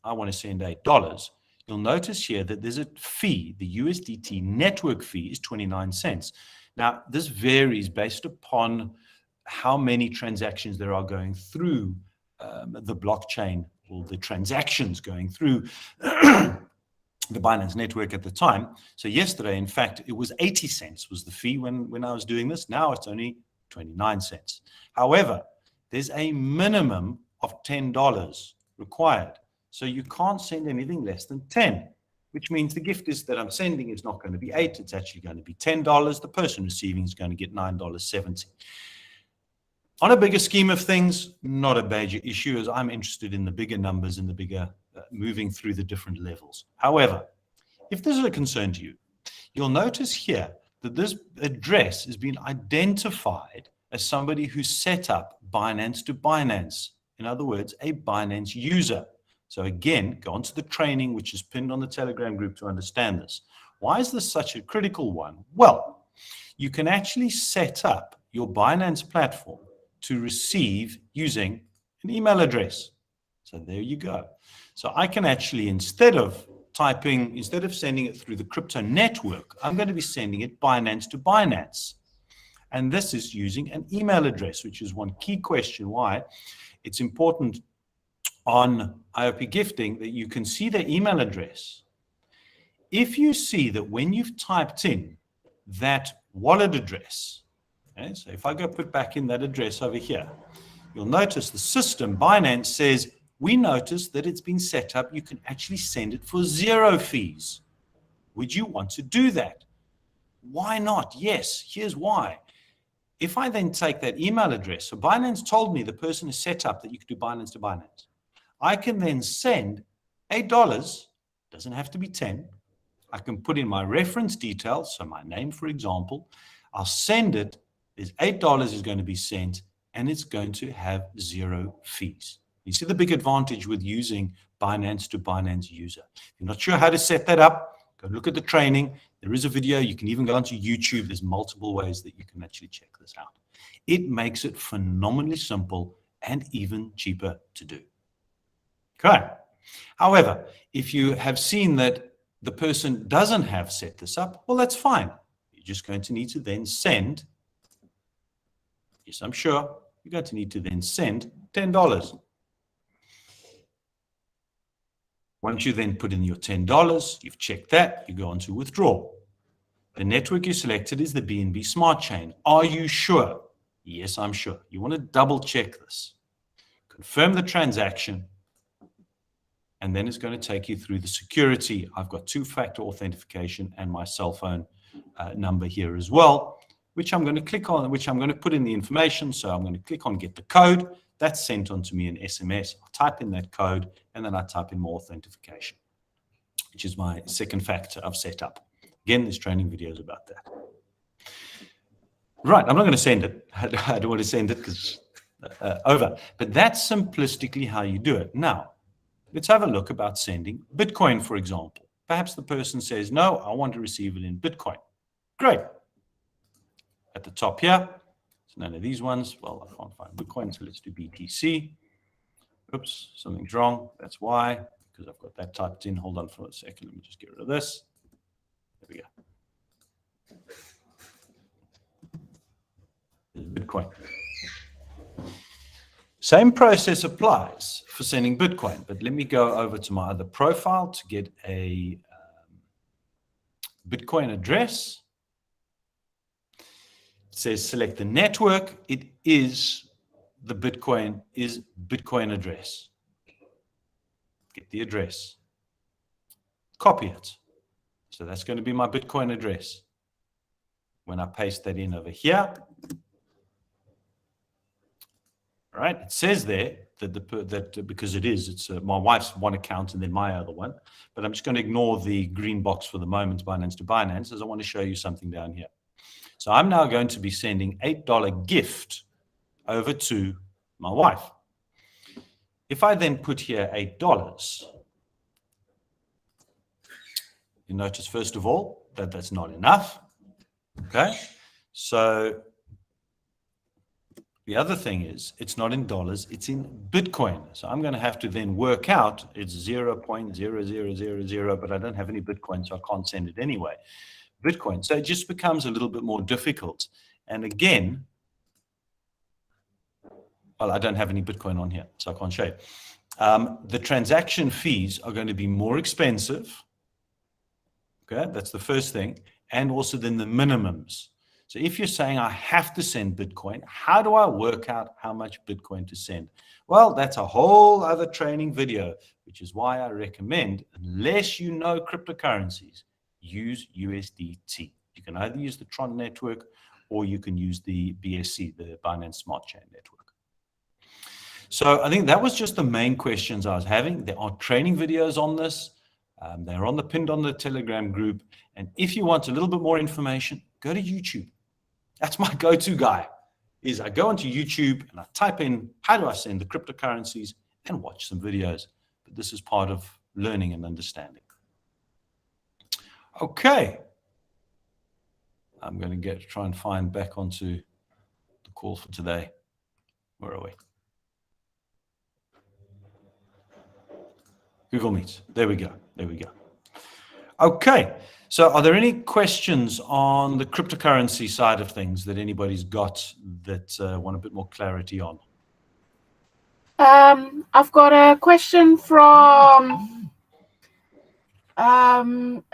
I want to send $8, you'll notice here that there's a fee. The USDT network fee is 29 cents. Now, this varies based upon how many transactions there are going through the blockchain, or the transactions going through the Binance network at the time. So yesterday, in fact, it was 80 cents was the fee when I was doing this. Now it's only 29 cents. However, there's a minimum of $10 required. So you can't send anything less than 10, which means the gift is that I'm sending is not going to be 8. It's actually going to be $10. The person receiving is going to get $9.70. On a bigger scheme of things, not a major issue, as I'm interested in the bigger numbers and the bigger moving through the different levels. However, if this is a concern to you, you'll notice here that this address has been identified as somebody who set up Binance to Binance. In other words, a Binance user. So again, go on to the training, which is pinned on the Telegram group to understand this. Why is this such a critical one? Well, you can actually set up your Binance platform to receive using an email address. So there you go. So I can actually, instead of sending it through the crypto network, I'm going to be sending it Binance to Binance. And this is using an email address, which is one key question why it's important on IRP gifting that you can see the email address. If you see that when you've typed in that wallet address, okay, so if I go put back in that address over here, you'll notice the system, Binance, says, we noticed that it's been set up. You can actually send it for 0 fees. Would you want to do that? Why not? Yes, here's why. If I then take that email address, so Binance told me the person is set up that you could do Binance to Binance. I can then send $8, doesn't have to be 10. I can put in my reference details, so my name, for example. I'll send it. There's $8 is going to be sent, and it's going to have 0 fees. You see the big advantage with using Binance to Binance user. If you're not sure how to set that up, go look at the training. There is a video. You can even go onto YouTube. There's multiple ways that you can actually check this out. It makes it phenomenally simple and even cheaper to do. Okay. However, if you have seen that the person doesn't have set this up, well, that's fine. You're just going to need to then send, yes, I'm sure, you're going to need to then send $10. Once you then put in your $10, you've checked that, you go on to withdraw. The network you selected is the BNB Smart Chain. Are you sure? Yes, I'm sure. You want to double check this. Confirm the transaction, and then it's going to take you through the security. I've got two-factor authentication and my cell phone number here as well, which I'm going to click on, which I'm going to put in the information. So I'm going to click on get the code. That's sent on to me in SMS. I'll type in that code, and then I type in more authentication, which is my second factor I've set up. Again, there's training videos about that. Right, I'm not going to send it. I don't want to send it because over. But that's simplistically how you do it. Now, let's have a look about sending Bitcoin, for example. Perhaps the person says, no, I want to receive it in Bitcoin. Great. At the top here, it's none of these ones. Well, I can't find Bitcoin, so let's do BTC. Oops, something's wrong. That's why, because I've got that typed in. Hold on for a second. Let me just get rid of this. There we go. Bitcoin. Same process applies for sending Bitcoin, but let me go over to my other profile to get a Bitcoin address. It says select the network. It is the Bitcoin address. Get the address. Copy it. So that's going to be my Bitcoin address. When I paste that in over here, all right, it says there that because it's my wife's one account and then my other one, but I'm just going to ignore the green box for the moment, Binance to Binance, as I want to show you something down here. So I'm now going to be sending $8 gift over to my wife. If I then put here $8, you notice first of all that that's not enough. Okay, so the other thing is it's not in dollars, it's in Bitcoin. So I'm going to have to then work out it's 0.0000, but I don't have any Bitcoin, so I can't send it anyway. Bitcoin. So it just becomes a little bit more difficult. And again, well, I don't have any Bitcoin on here, so I can't show you. The transaction fees are going to be more expensive. Okay, that's the first thing. And also then the minimums. So if you're saying I have to send Bitcoin, how do I work out how much Bitcoin to send? Well, that's a whole other training video, which is why I recommend, unless you know cryptocurrencies, use USDT. You can either use the Tron network or you can use the BSC, the Binance Smart Chain network. So I think that was just the main questions I was having. There are training videos on this. They're pinned on the Telegram group. And if you want a little bit more information, go to YouTube. That's my go-to guy. Is I go onto YouTube and I type in, how do I send the cryptocurrencies, and watch some videos. But this is part of learning and understanding. Okay. I'm going to try and find back onto the call for today. Where are we? Google Meet. There we go. There we go. Okay. So are there any questions on the cryptocurrency side of things that anybody's got that want a bit more clarity on?
I've got a question from value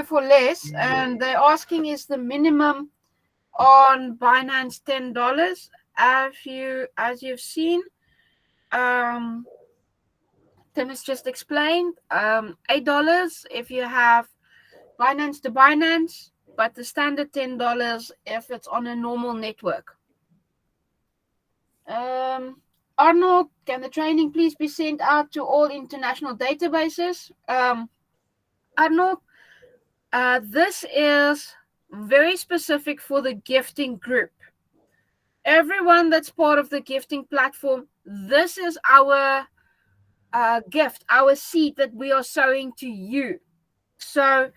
for less, and they're asking, is the minimum on Binance $10? As you've seen, Tim has just explained, $8 if you have Binance to Binance, but the standard $10 if it's on a normal network. Arnold, can the training please be sent out to all international databases? Arnold, this is very specific for the gifting group. Everyone that's part of the gifting platform, this is our gift, our seed that we are sowing to you. So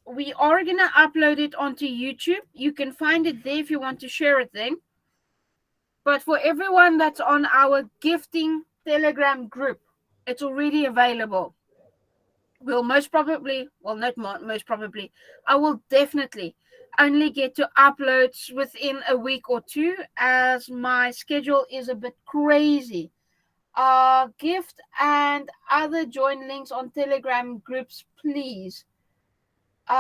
we are going to upload it onto YouTube. You can find it there if you want to share it then. But for everyone that's on our gifting Telegram group, It's already available. Will most probably, well, not most probably, I will definitely only get to uploads within a week or two, as my schedule is a bit crazy. Gift and other join links on Telegram groups, please.
So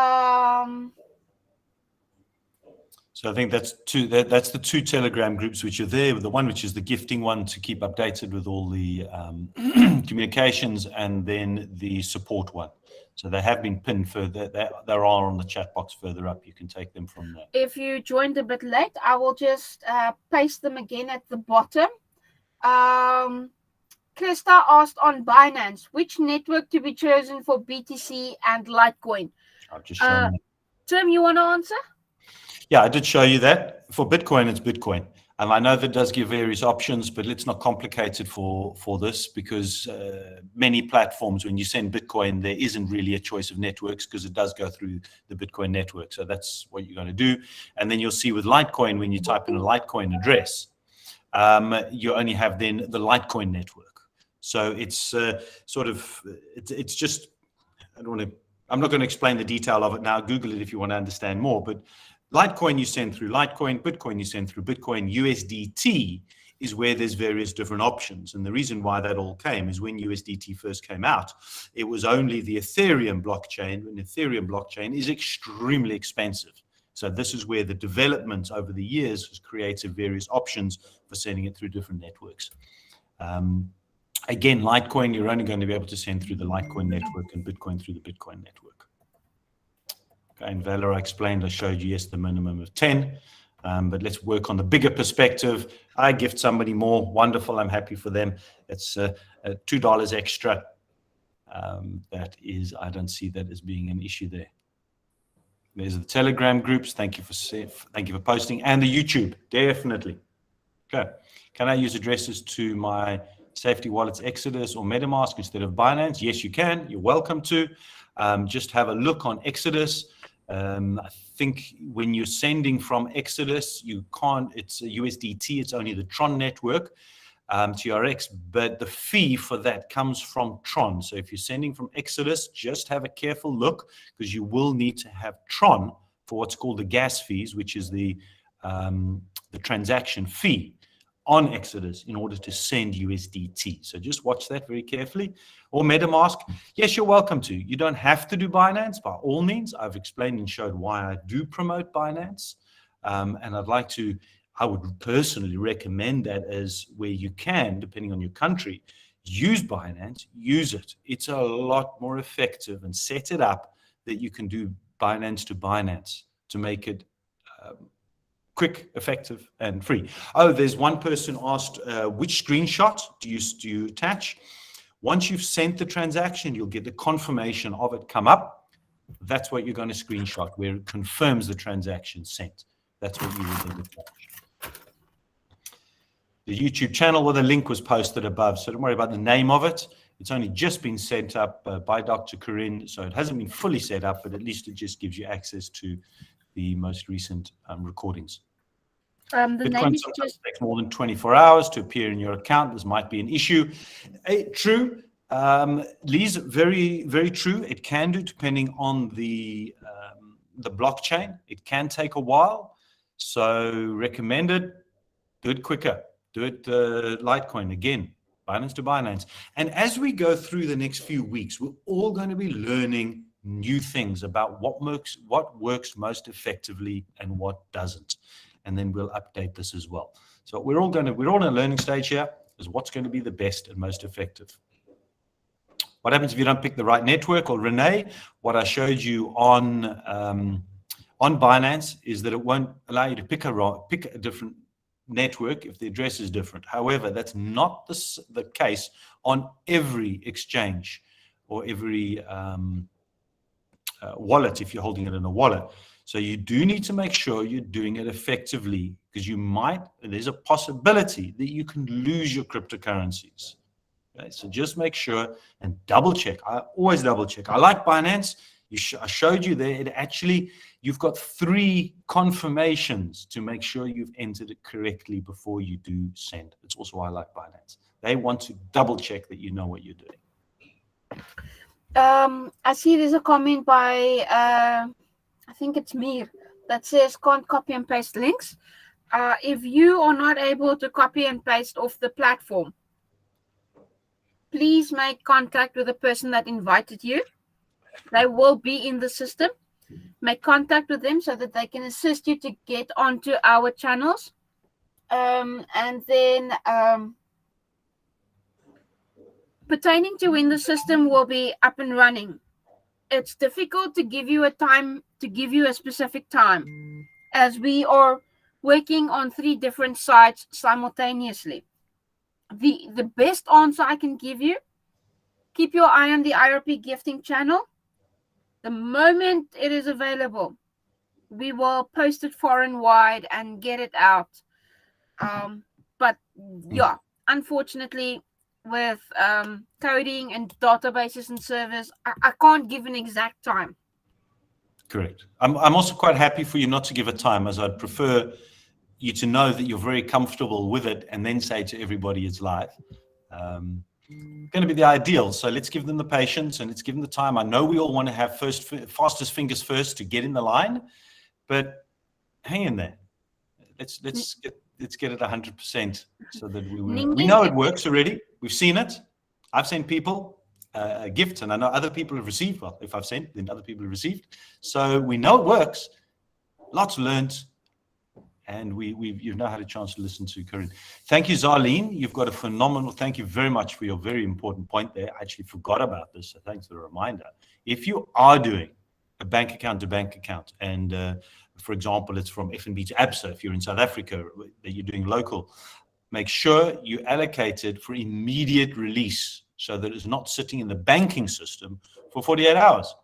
I think that's that's the two Telegram groups which are there. The one which is the gifting one to keep updated with all the communications, and then the support one. So they have been pinned further. They are on the chat box further up. You can take them from there.
If you joined a bit late, I will just paste them again at the bottom. Krista asked on Binance, which network to be chosen for BTC and Litecoin?
I've just shown you.
Tim, you want to answer?
Yeah, I did show you that. For Bitcoin, it's Bitcoin. And I know that does give various options, but let's not complicate it for this, because many platforms, when you send Bitcoin, there isn't really a choice of networks, because it does go through the Bitcoin network. So that's what you're going to do. And then you'll see with Litecoin, when you type in a Litecoin address, you only have then the Litecoin network. So it's it's just, I'm not going to explain the detail of it now. Google it if you want to understand more. But Litecoin you send through Litecoin, Bitcoin you send through Bitcoin, USDT is where there's various different options. And the reason why that all came is when USDT first came out, it was only the Ethereum blockchain, and Ethereum blockchain is extremely expensive. So this is where the development over the years has created various options for sending it through different networks. Again, Litecoin, you're only going to be able to send through the Litecoin network, and Bitcoin through the Bitcoin network. Okay, and Valor, I explained, I showed you, yes, the minimum of 10. But let's work on the bigger perspective. I gift somebody more. Wonderful. I'm happy for them. It's $2 extra. That is, I don't see that as being an issue there. There's the Telegram groups. Thank you for posting, and the YouTube, definitely. Okay. Can I use addresses to my safety wallets, Exodus or MetaMask instead of Binance? Yes, you can. You're welcome to. Just have a look on Exodus. I think when you're sending from Exodus, you can't, it's a USDT, it's only the Tron network, TRX, but the fee for that comes from Tron. So if you're sending from Exodus, just have a careful look, because you will need to have Tron for what's called the gas fees, which is the transaction fee on Exodus in order to send USDT. So just watch that very carefully. Or MetaMask, yes, you're welcome to. You don't have to do Binance by all means. I've explained and showed why I do promote Binance. And I would personally recommend that as where you can, depending on your country, use Binance, use it. It's a lot more effective, and set it up that you can do Binance to Binance to make it quick, effective, and free. Oh, there's one person asked, which screenshot do you attach? Once you've sent the transaction, you'll get the confirmation of it come up. That's what you're going to screenshot, where it confirms the transaction sent. That's what you will then attach. The YouTube channel, well, the link was posted above, so don't worry about the name of it. It's only just been set up by Dr. Corinne, so it hasn't been fully set up, but at least it just gives you access to the most recent recordings.
The
Bitcoin
name is
sometimes takes more than 24 hours to appear in your account. This might be an issue. True. Lee's very, very true. It can do, depending on the blockchain. It can take a while. So recommended, do it quicker. Do it Litecoin again, Binance to Binance. And as we go through the next few weeks, we're all going to be learning new things about what works most effectively and what doesn't. And then we'll update this as well. So we're all in a learning stage here, is what's going to be the best and most effective. What happens if you don't pick the right network? Well, Renee, what I showed you on Binance is that it won't allow you to pick a different network if the address is different. However, that's not the case on every exchange or every wallet if you're holding it in a wallet. So you do need to make sure you're doing it effectively, because there's a possibility that you can lose your cryptocurrencies. Okay? So just make sure and double check. I always double check. I like Binance. I showed you there. You've got 3 confirmations to make sure you've entered it correctly before you do send. It's also why I like Binance. They want to double check that you know what you're doing.
I see there's a comment by, I think it's Mir, that says can't copy and paste links. If you are not able to copy and paste off the platform, please make contact with the person that invited you. They will be in the system. Make contact with them so that they can assist you to get onto our channels. And then pertaining to when the system will be up and running, it's difficult to give you a specific time, as we are working on 3 different sites simultaneously. The best answer I can give you, keep your eye on the IRP gifting channel. The moment it is available, we will post it far and wide and get it out. But yeah, unfortunately, with coding and databases and servers, I can't give an exact time.
Correct. I'm also quite happy for you not to give a time, as I'd prefer you to know that you're very comfortable with it and then say to everybody it's live. Going to be the ideal. So let's give them the patience and let's give them the time. I know we all want to have fastest fingers first to get in the line, but hang in there. Let's get it 100% so that we know it works already. We've seen it. I've sent people a gift, and I know other people have received. Well, if I've sent, then other people have received. So we know it works. Lots learned, and you've now had a chance to listen to Corinne. Thank you, Zarleen. You've got a phenomenal. Thank you very much for your very important point there. I actually forgot about this, so thanks for the reminder. If you are doing a bank account to bank account, and for example, it's from FNB to ABSA, if you're in South Africa, that you're doing local, make sure you allocate it for immediate release so that it's not sitting in the banking system for 48 hours.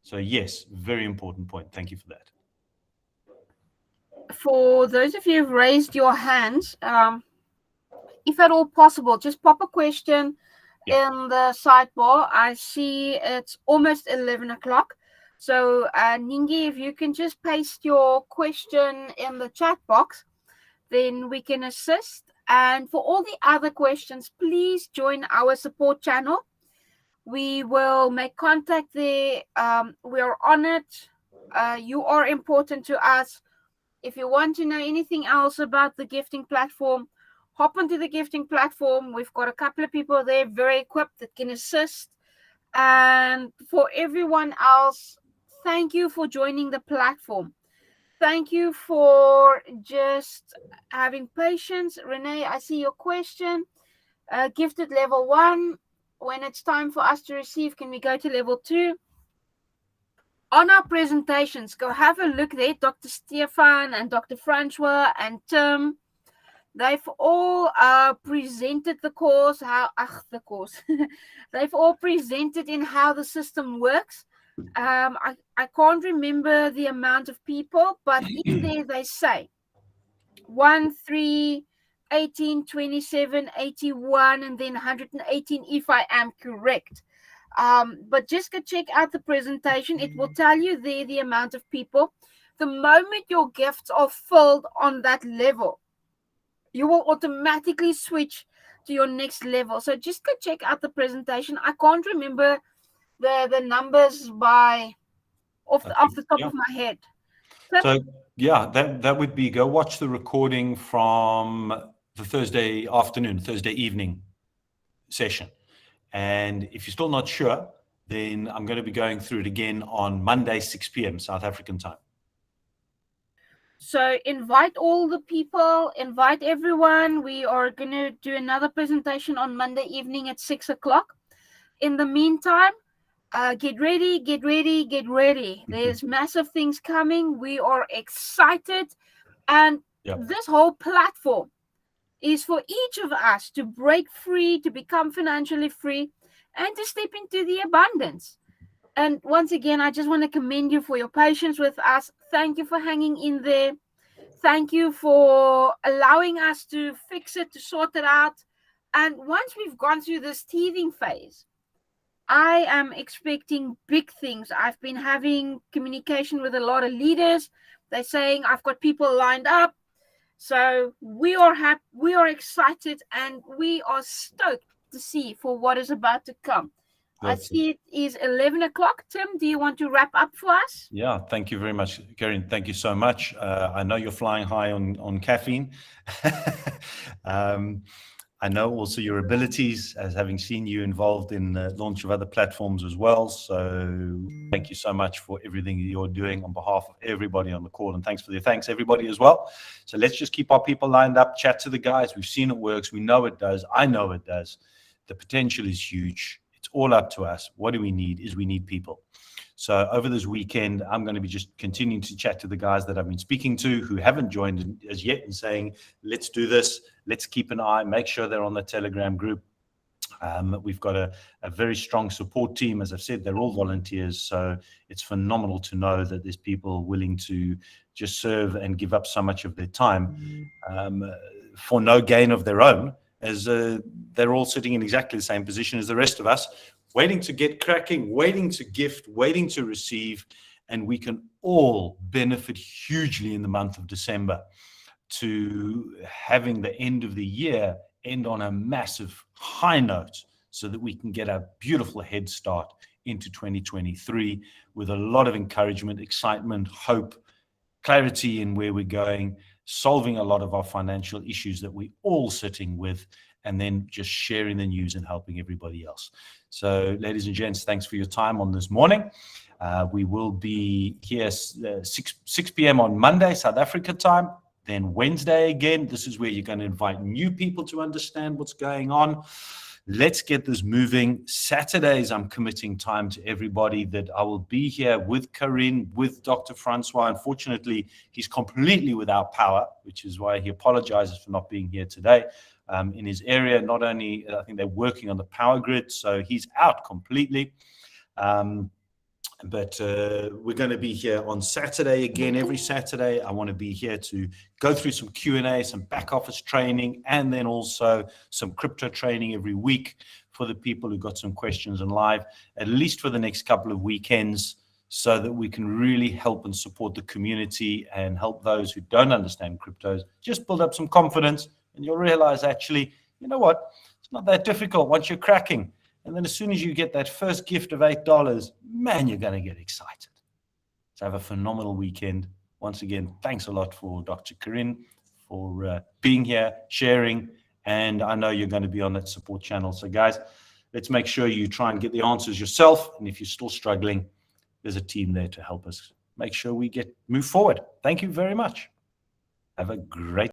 So yes, very important point. Thank you for that.
For those of you who've raised your hands, if at all possible, just pop a question in the sidebar. I see it's almost 11 o'clock. So, Ningi, if you can just paste your question in the chat box, then we can assist. And for all the other questions, please join our support channel. We will make contact there. We are on it. You are important to us. If you want to know anything else about the gifting platform, hop onto the gifting platform. We've got a couple of people there very equipped that can assist. And for everyone else, thank you for joining the platform. Thank you for just having patience. Renee, I see your question. Gifted level 1. When it's time for us to receive, can we go to level 2? On our presentations, go have a look there. Dr. Stefan and Dr. Francois and Tim, they've all presented the course. They've all presented in how the system works. I can't remember the amount of people, but in there they say 1, 3, 18, 27, 81, and then 118 if I am correct. But just go check out the presentation. It will tell you there the amount of people. The moment your gifts are filled on that level, you will automatically switch to your next level. So just go check out the presentation. I can't remember the numbers off the top of my head.
So yeah, that would be, go watch the recording from the Thursday evening session. And if you're still not sure, then I'm going to be going through it again on Monday, 6 p.m. South African time.
So invite all the people, invite everyone. We are going to do another presentation on Monday evening at 6 o'clock. In the meantime, get ready. There's massive things coming. We are excited. And this whole platform is for each of us to break free, to become financially free, and to step into the abundance. And once again, I just want to commend you for your patience with us. Thank you for hanging in there. Thank you for allowing us to fix it, to sort it out. And once we've gone through this teething phase, I am expecting big things. I've been having communication with a lot of leaders. They're saying, I've got people lined up. So we are happy, we are excited, and we are stoked to see for what is about to come. I see it is 11 o'clock. Tim, do you want to wrap up for us?
Yeah, thank you very much, Karen. Thank you so much. I know you're flying high on caffeine. I know also your abilities, as having seen you involved in the launch of other platforms as well. So thank you so much for everything that you're doing on behalf of everybody on the call. And thanks everybody as well. So let's just keep our people lined up, chat to the guys. We've seen it works. We know it does. I know it does. The potential is huge. It's all up to us. What do we need is we need people. So over this weekend, I'm going to be just continuing to chat to the guys that I've been speaking to who haven't joined as yet and saying, let's do this. Let's keep an eye, make sure they're on the Telegram group. We've got a very strong support team. As I've said, they're all volunteers. So it's phenomenal to know that there's people willing to just serve and give up so much of their time for no gain of their own, as they're all sitting in exactly the same position as the rest of us, waiting to get cracking, waiting to gift, waiting to receive. And we can all benefit hugely in the month of December to having the end of the year end on a massive high note so that we can get a beautiful head start into 2023 with a lot of encouragement, excitement, hope, clarity in where we're going, solving a lot of our financial issues that we're all sitting with, and then just sharing the news and helping everybody else. So, ladies and gents, thanks for your time on this morning. We will be here 6 p.m. on Monday, South Africa time. Then Wednesday again. This is where you're going to invite new people to understand what's going on. Let's get this moving. Saturdays, I'm committing time to everybody that I will be here with Corinne, with Dr. Francois. Unfortunately, he's completely without power, which is why he apologizes for not being here today. In his area, not only, I think they're working on the power grid, so he's out completely. But we're going to be here on Saturday again. Every Saturday, I want to be here to go through some Q&A, some back office training, and then also some crypto training every week for the people who got some questions on live, at least for the next couple of weekends, so that we can really help and support the community and help those who don't understand cryptos just build up some confidence. And you'll realize, actually, you know what? It's not that difficult once you're cracking. And then as soon as you get that first gift of $8, man, you're going to get excited. So have a phenomenal weekend. Once again, thanks a lot for Dr. Corinne for being here, sharing. And I know you're going to be on that support channel. So guys, let's make sure you try and get the answers yourself. And if you're still struggling, there's a team there to help us make sure we move forward. Thank you very much. Have a great